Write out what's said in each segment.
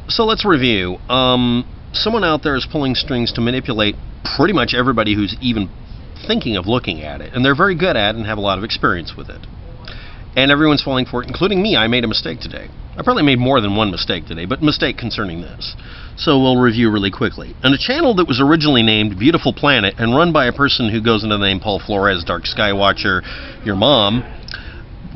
So let's review. Someone out there is pulling strings to manipulate pretty much everybody who's even thinking of looking at it, and they're very good at it and have a lot of experience with it. And everyone's falling for it, including me. I made a mistake today. I probably made more than one mistake today, but mistake concerning this. So we'll review really quickly. On a channel that was originally named Beautiful Planet and run by a person who goes under the name Paul Flores, Dark Sky Watcher, your mom,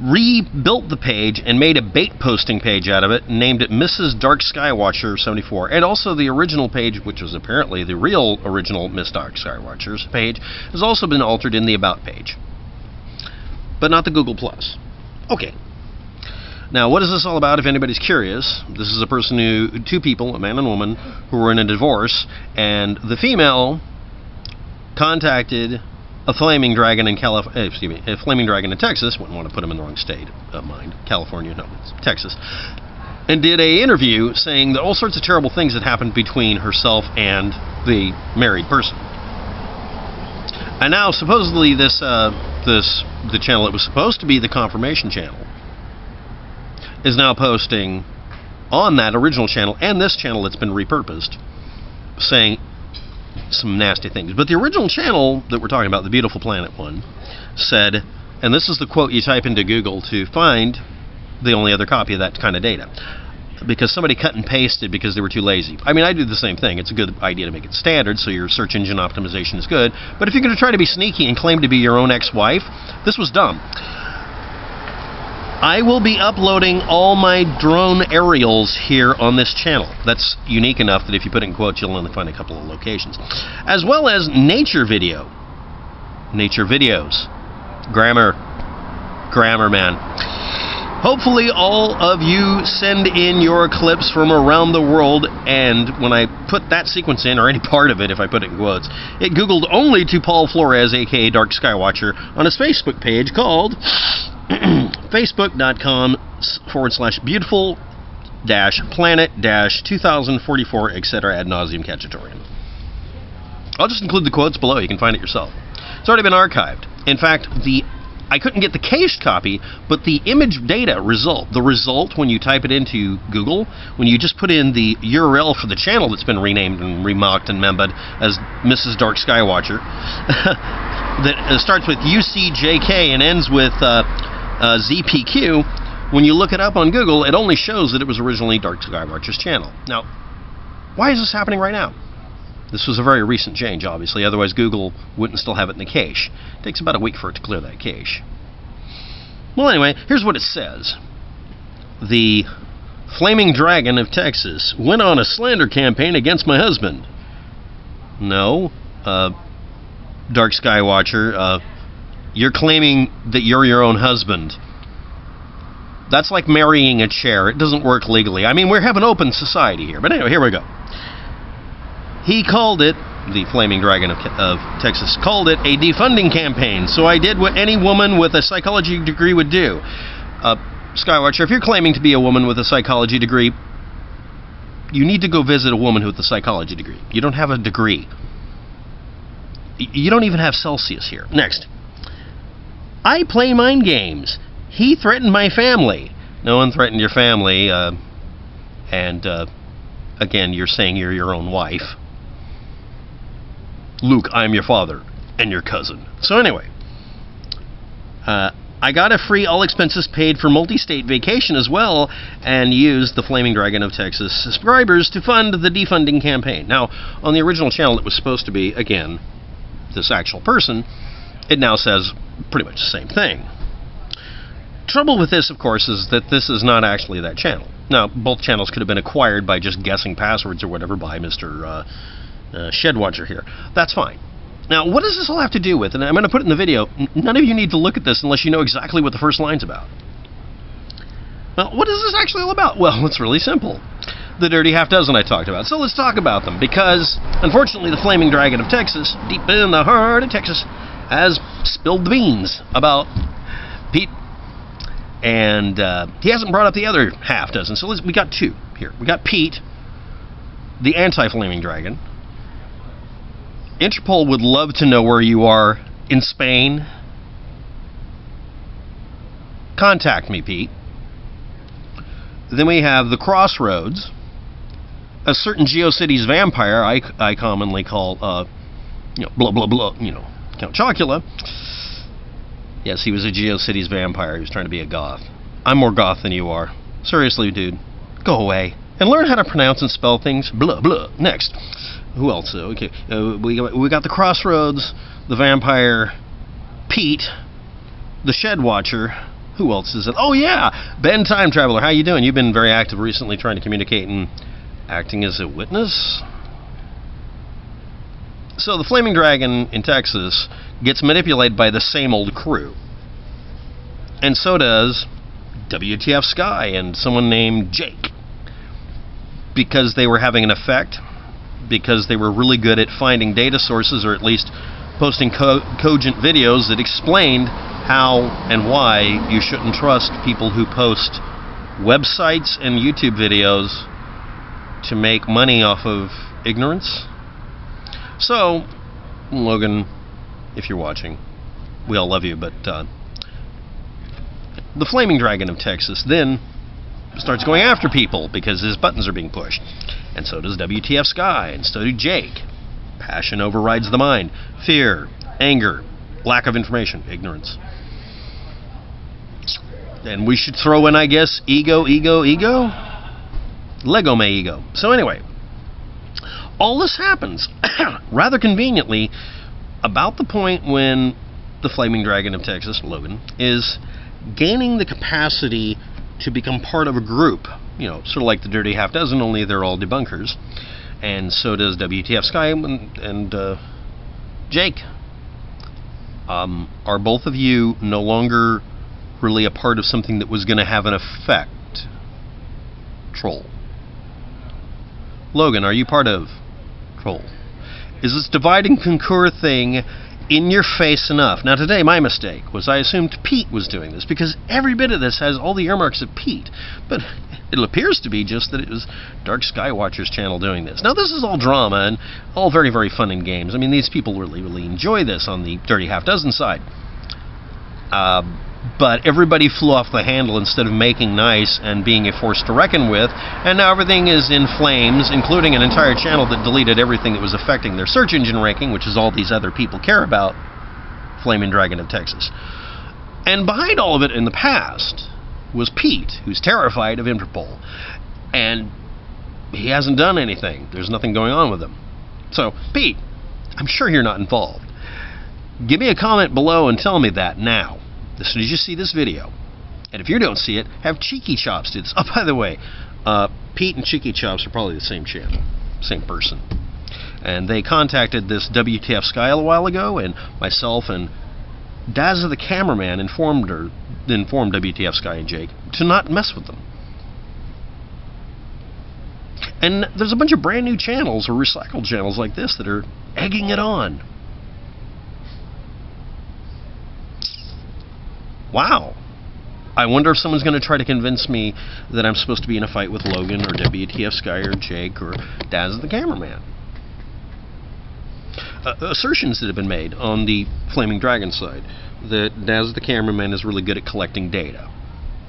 rebuilt the page and made a bait posting page out of it and named it Mrs. Dark Sky Watcher 74. And also the original page, which was apparently the real original Miss Dark Sky Watcher's page, has also been altered in the About page. But not the Google+. Okay. Now, what is this all about if anybody's curious? This is a person two people, a man and a woman, who were in a divorce, and the female contacted a flaming dragon in a flaming dragon in Texas. Wouldn't want to put him in the wrong state of mind. California, no, it's Texas. And did a interview saying that all sorts of terrible things had happened between herself and the married person. And now, supposedly, the channel that was supposed to be the confirmation channel is now posting on that original channel and this channel that's been repurposed, saying some nasty things. But the original channel that we're talking about, the Beautiful Planet one, said, and this is the quote you type into Google to find the only other copy of that kind of data, because somebody cut and pasted because they were too lazy. I mean, I do the same thing. It's a good idea to make it standard so your search engine optimization is good. But if you're going to try to be sneaky and claim to be your own ex-wife, this was dumb. I will be uploading all my drone aerials here on this channel. That's unique enough that if you put it in quotes, you'll only find a couple of locations. As well as nature video. Nature videos. Grammar, man. Hopefully all of you send in your clips from around the world, and when I put that sequence in, or any part of it if I put it in quotes, it Googled only to Paul Flores, aka Dark Skywatcher, on his Facebook page called facebook.com/beautiful-planet-2044, etc. ad nauseum cacciatorium. I'll just include the quotes below. You can find it yourself. It's already been archived. In fact, I couldn't get the cached copy, but the image data result, when you type it into Google, when you just put in the URL for the channel that's been renamed and remarked and membered as Mrs. Dark Skywatcher, that starts with UCJK and ends with ZPQ, when you look it up on Google, it only shows that it was originally Dark Skywatcher's channel. Now, why is this happening right now? This was a very recent change, obviously, otherwise Google wouldn't still have it in the cache. It takes about a week for it to clear that cache. Well, anyway, here's what it says. The Flaming Dragon of Texas went on a slander campaign against my husband. No, Dark Skywatcher, you're claiming that you're your own husband. That's like marrying a chair. It doesn't work legally. I mean, we have an open society here. But anyway, here we go. He called it, the Flaming Dragon of Texas, called it a defunding campaign. So I did what any woman with a psychology degree would do. Skywatcher, if you're claiming to be a woman with a psychology degree, you need to go visit a woman with a psychology degree. You don't have a degree. You don't even have Celsius here. Next. I play mind games. He threatened my family. No one threatened your family. Again, you're saying you're your own wife. Luke, I'm your father and your cousin. So anyway, I got a free all-expenses paid for multi-state vacation as well, and used the Flaming Dragon of Texas subscribers to fund the defunding campaign. Now, on the original channel it was supposed to be, again, this actual person, it now says pretty much the same thing. Trouble with this, of course, is that this is not actually that channel. Now, both channels could have been acquired by just guessing passwords or whatever by Mr. Shedwatcher here. That's fine. Now, what does this all have to do with, and I'm going to put it in the video, none of you need to look at this unless you know exactly what the first line's about. Well, what is this actually all about? Well, it's really simple. The dirty half dozen I talked about. So let's talk about them, because, unfortunately, the Flaming Dragon of Texas, deep in the heart of Texas, has spilled the beans about Pete, and he hasn't brought up the other half dozen, so we got two here. We got Pete, the anti-Flaming Dragon. Interpol would love to know where you are in Spain. Contact me, Pete. Then we have the Crossroads, a certain GeoCities vampire I commonly call, blah, blah, blah, Count Chocula. Yes, he was a GeoCities vampire. He was trying to be a goth. I'm more goth than you are. Seriously, dude. Go away. And learn how to pronounce and spell things. Blah, blah. Next. Who else? Okay. We got the Crossroads, the vampire, Pete, the Shed Watcher. Who else is it? Oh, yeah. Ben Time Traveler. How you doing? You've been very active recently trying to communicate and acting as a witness. So the Flaming Dragon in Texas gets manipulated by the same old crew. And so does WTF Sky and someone named Jake. Because they were having an effect, because they were really good at finding data sources, or at least posting cogent videos that explained how and why you shouldn't trust people who post websites and YouTube videos to make money off of ignorance. So, Logan, if you're watching, we all love you, but the Flaming Dragon of Texas then starts going after people because his buttons are being pushed. And so does WTF Sky, and so do Jake. Passion overrides the mind. Fear, anger, lack of information, ignorance. And we should throw in, I guess, ego. Lego my ego. So anyway, all this happens rather conveniently about the point when the Flaming Dragon of Texas, Logan, is gaining the capacity to become part of a group. Sort of like the Dirty Half Dozen, only they're all debunkers. And so does WTF Sky and Jake. Are both of you no longer really a part of something that was going to have an effect? Troll. Logan, are you part of Troll? Is this divide and conquer thing in your face enough? Now today my mistake was I assumed Pete was doing this, because every bit of this has all the earmarks of Pete, but it appears to be just that it was Dark Skywatcher's channel doing this. Now this is all drama and all very, very fun in games. I mean, these people really, really enjoy this on the Dirty Half Dozen side. But everybody flew off the handle instead of making nice and being a force to reckon with, and now everything is in flames, including an entire channel that deleted everything that was affecting their search engine ranking, which is all these other people care about, Flaming Dragon of Texas. And behind all of it in the past was Pete, who's terrified of Interpol, and he hasn't done anything. There's nothing going on with him. So, Pete, I'm sure you're not involved. Give me a comment below and tell me that now, as soon as you see this video. And if you don't see it, have Cheeky Chops do this. Oh, by the way, Pete and Cheeky Chops are probably the same channel, same person. And they contacted this WTF Sky a while ago, and myself and Dazza the cameraman informed WTF Sky and Jake to not mess with them. And there's a bunch of brand new channels or recycled channels like this that are egging it on. Wow. I wonder if someone's going to try to convince me that I'm supposed to be in a fight with Logan or WTF Sky or Jake or Daz the cameraman. Assertions that have been made on the Flaming Dragon side that Daz the cameraman is really good at collecting data.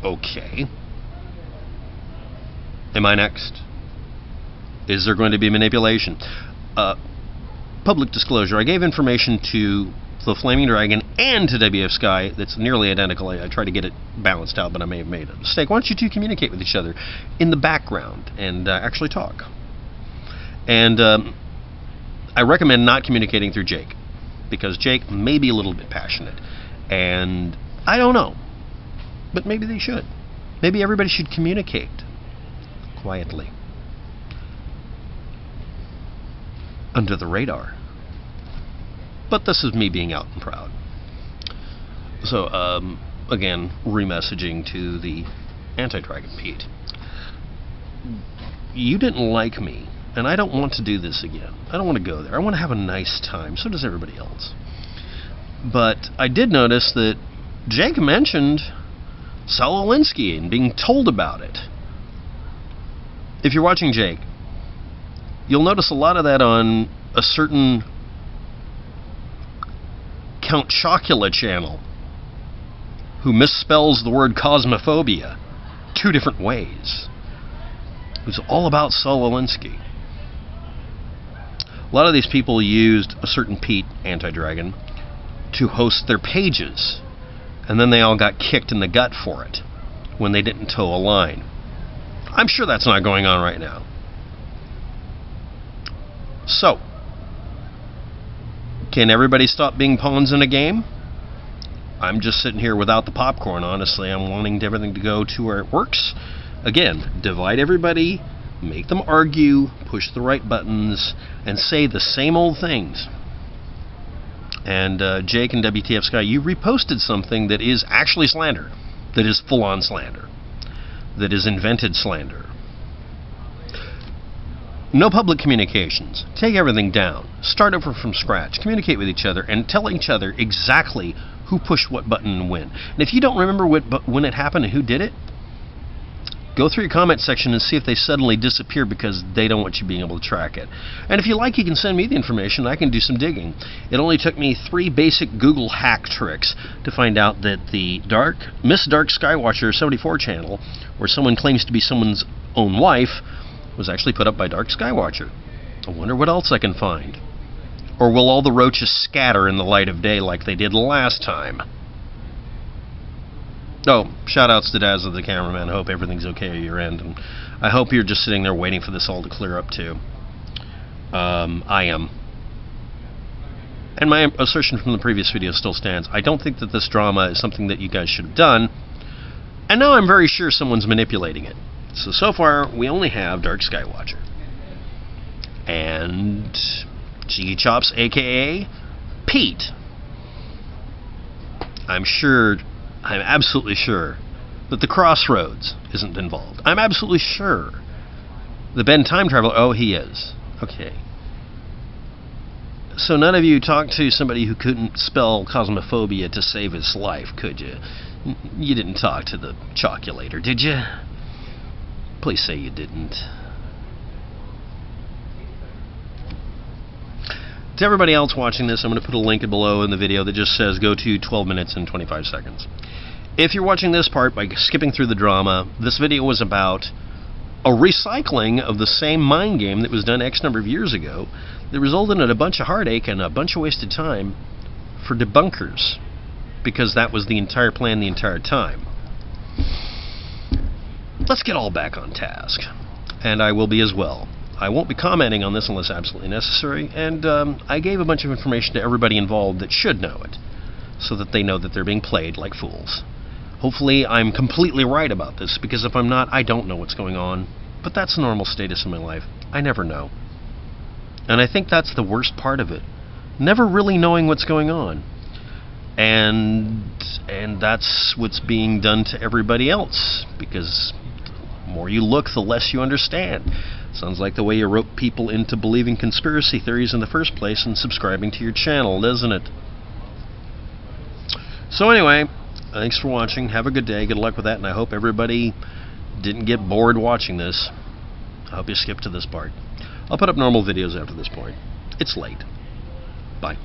Okay. Am I next? Is there going to be manipulation? Public disclosure. I gave information to the Flaming Dragon and to WF Sky that's nearly identical. I tried to get it balanced out, but I may have made a mistake. Why don't you two communicate with each other in the background and actually talk? And I recommend not communicating through Jake, because Jake may be a little bit passionate, and I don't know, but maybe they should. Maybe everybody should communicate quietly, under the radar. But this is me being out and proud. So, again, remessaging to the anti-Dragon Pete. You didn't like me, and I don't want to do this again. I don't want to go there. I want to have a nice time. So does everybody else. But I did notice that Jake mentioned Saul Alinsky and being told about it. If you're watching Jake, you'll notice a lot of that on a certain Count Chocula channel, who misspells the word cosmophobia 2 different ways. It was all about Saul Alinsky. A lot of these people used a certain Pete, Anti-Dragon, to host their pages, and then they all got kicked in the gut for it when they didn't toe a line. I'm sure that's not going on right now. So, can everybody stop being pawns in a game? I'm just sitting here without the popcorn, honestly. I'm wanting everything to go to where it works. Again, divide everybody, make them argue, push the right buttons, and say the same old things. And Jake and WTF Sky, you reposted something that is actually slander, that is full-on slander, that is invented slander. No public communications. Take everything down. Start over from scratch. Communicate with each other and tell each other exactly who pushed what button and when. And if you don't remember when it happened and who did it, go through your comment section and see if they suddenly disappear because they don't want you being able to track it. And if you like, you can send me the information. I can do some digging. It only took me 3 basic Google hack tricks to find out that the Miss Dark Skywatcher 74 channel, where someone claims to be someone's own wife, was actually put up by Dark Skywatcher. I wonder what else I can find. Or will all the roaches scatter in the light of day like they did last time? Oh, shout-outs to Dazzler the cameraman. I hope everything's okay at your end. And I hope you're just sitting there waiting for this all to clear up, too. I am. And my assertion from the previous video still stands. I don't think that this drama is something that you guys should have done. And now I'm very sure someone's manipulating it. So far, we only have Dark Skywatcher. And Jiggy Chops, a.k.a. Pete. I'm absolutely sure that the Crossroads isn't involved. I'm absolutely sure. The Ben Time Traveler, oh, he is. Okay. So none of you talked to somebody who couldn't spell cosmophobia to save his life, could you? You didn't talk to the Choculator, did you? Please say you didn't. To everybody else watching this, I'm going to put a link below in the video that just says go to 12 minutes and 25 seconds. If you're watching this part by skipping through the drama, this video was about a recycling of the same mind game that was done X number of years ago that resulted in a bunch of heartache and a bunch of wasted time for debunkers, because that was the entire plan the entire time. Let's get all back on task, and I will be as well. I won't be commenting on this unless absolutely necessary, and I gave a bunch of information to everybody involved that should know it, so that they know that they're being played like fools. Hopefully I'm completely right about this, because if I'm not, I don't know what's going on. But that's a normal status in my life. I never know. And I think that's the worst part of it. Never really knowing what's going on. And that's what's being done to everybody else, because the more you look, the less you understand. Sounds like the way you rope people into believing conspiracy theories in the first place and subscribing to your channel, doesn't it? So anyway, thanks for watching. Have a good day. Good luck with that, and I hope everybody didn't get bored watching this. I hope you skipped to this part. I'll put up normal videos after this point. It's late. Bye.